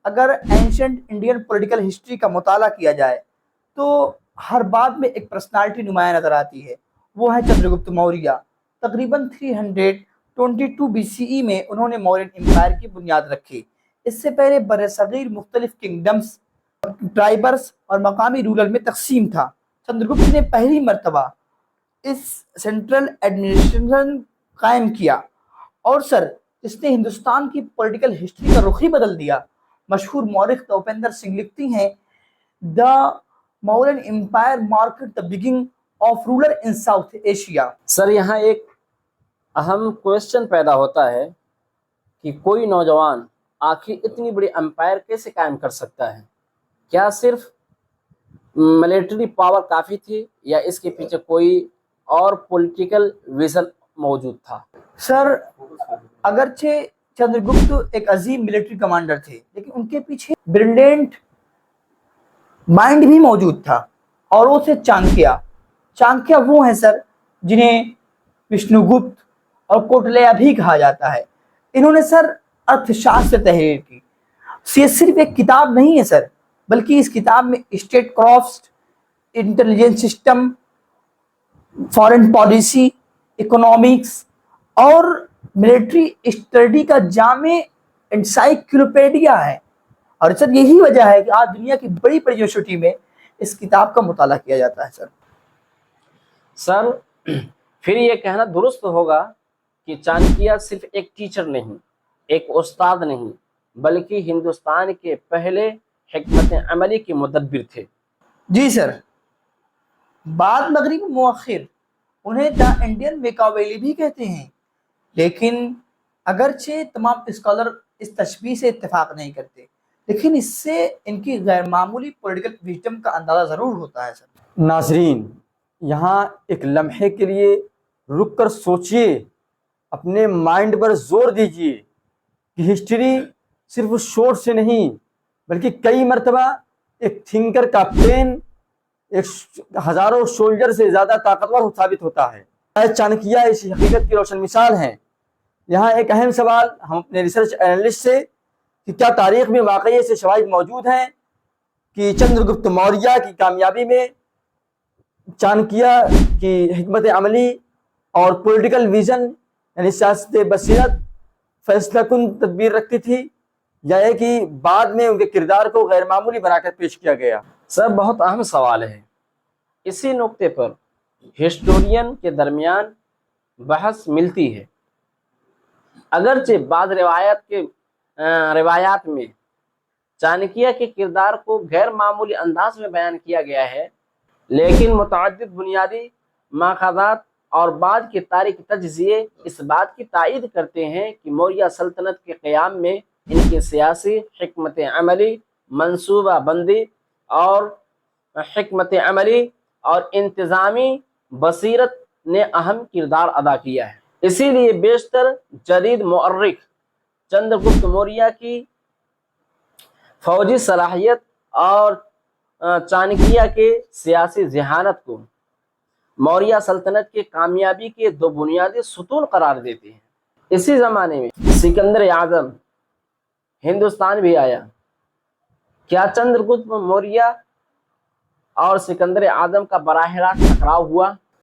اگر ancient Indian political history کا مطالعہ کیا جائے تو ہر بات میں ایک پرسنالٹی نمایاں نظر آتی ہے، وہ ہے چندر گپت موریہ۔ تقریباً 322 BCE میں انہوں نے مورین امپائر کی بنیاد رکھی۔ اس سے پہلے بر صغیر مختلف کنگڈمز، ٹرائبرز اور مقامی رولر میں تقسیم تھا۔ چندر گپت نے پہلی مرتبہ اس سینٹرل ایڈمنسٹریشن قائم کیا اور اس نے ہندوستان کی پولیٹیکل ہسٹری کا رخ ہی بدل دیا۔ مشہور مورخ توپیندر سنگھ لکھتی ہیں، the Mauryan empire marked the beginning of ruler in South Asia. Sir یہاں ایک اہم کویسچن پیدا ہوتا ہے کہ کوئی نوجوان آخر اتنی بڑی امپائر کیسے قائم کر سکتا ہے؟ کیا صرف ملٹری پاور کافی تھی یا اس کے پیچھے کوئی اور پولیٹیکل ویژن موجود تھا؟ سر اگرچہ چندر گپت ایک عظیم ملٹری کمانڈر تھے، لیکن ان کے پیچھے بریلینٹ مائنڈ بھی موجود تھا، اور وہ تھے چانکیہ۔ چانکیہ وہ ہیں سر جنہیں وشنو گپت اور کوٹلیہ بھی کہا جاتا ہے۔ انہوں نے سر ارتھ شاستر تحریر کی۔ یہ صرف ایک کتاب نہیں ہے سر، بلکہ اس کتاب میں state craft, intelligence system, foreign policy, economics اور ملٹری اسٹڈی کا جامع انسائکلوپیڈیا ہے۔ اور سر یہی وجہ ہے کہ آج دنیا کی بڑی بڑی یونیورسٹی میں اس کتاب کا مطالعہ کیا جاتا ہے۔ سر پھر یہ کہنا درست ہوگا کہ چانکیہ صرف ایک ٹیچر نہیں، ایک استاد نہیں، بلکہ ہندوستان کے پہلے حکمت عملی کے مدبر تھے۔ جی سر، بعد مغربی مؤخر انہیں دا انڈین میکاویلی بھی کہتے ہیں، لیکن اگرچہ تمام اسکالر اس تشبیہ سے اتفاق نہیں کرتے، لیکن اس سے ان کی غیر معمولی پولیٹیکل وژڈم کا اندازہ ضرور ہوتا ہے سر۔ ناظرین، یہاں ایک لمحے کے لیے رک کر سوچئے، اپنے مائنڈ پر زور دیجئے کہ ہسٹری صرف شور سے نہیں بلکہ کئی مرتبہ ایک تھنکر کا پین ایک ہزاروں سولجر سے زیادہ طاقتور ثابت ہوتا ہے۔ چانکیہ اس حقیقت کی روشن مثال ہیں۔ یہاں ایک اہم سوال ہم اپنے ریسرچ اینالسٹ سے کہ کیا تاریخ میں واقعی ایسے شواہد موجود ہیں کہ چندر گپت موریہ کی کامیابی میں چانکیہ کی حکمت عملی اور پولیٹیکل ویژن یعنی سیاست بصیرت فیصلہ کن تدبیر رکھتی تھی، یا یہ کہ بعد میں ان کے کردار کو غیر معمولی بنا کر پیش کیا گیا؟ سر بہت اہم سوال ہے۔ اسی نقطے پر ہسٹورین کے درمیان بحث ملتی ہے۔ اگرچہ بعض روایات میں چانکیہ کے کردار کو غیر معمولی انداز میں بیان کیا گیا ہے، لیکن متعدد بنیادی ماخذات اور بعد کے تاریخی تجزیے اس بات کی تائید کرتے ہیں کہ موریہ سلطنت کے قیام میں ان کی سیاسی حکمت عملی، منصوبہ بندی اور حکمت عملی اور انتظامی بصیرت نے اہم کردار ادا کیا ہے۔ اسی لیے بیشتر جدید مورخ چندر گپت موریہ کی فوجی صلاحیت اور چانکیہ کے سیاسی ذہانت کو موریہ سلطنت کی کامیابی کے دو بنیادی ستون قرار دیتے ہیں۔ اسی زمانے میں سکندر اعظم ہندوستان بھی آیا۔ کیا چندر گپت موریہ اور سکندر اعظم کا براہ راست ٹکراؤ ہوا؟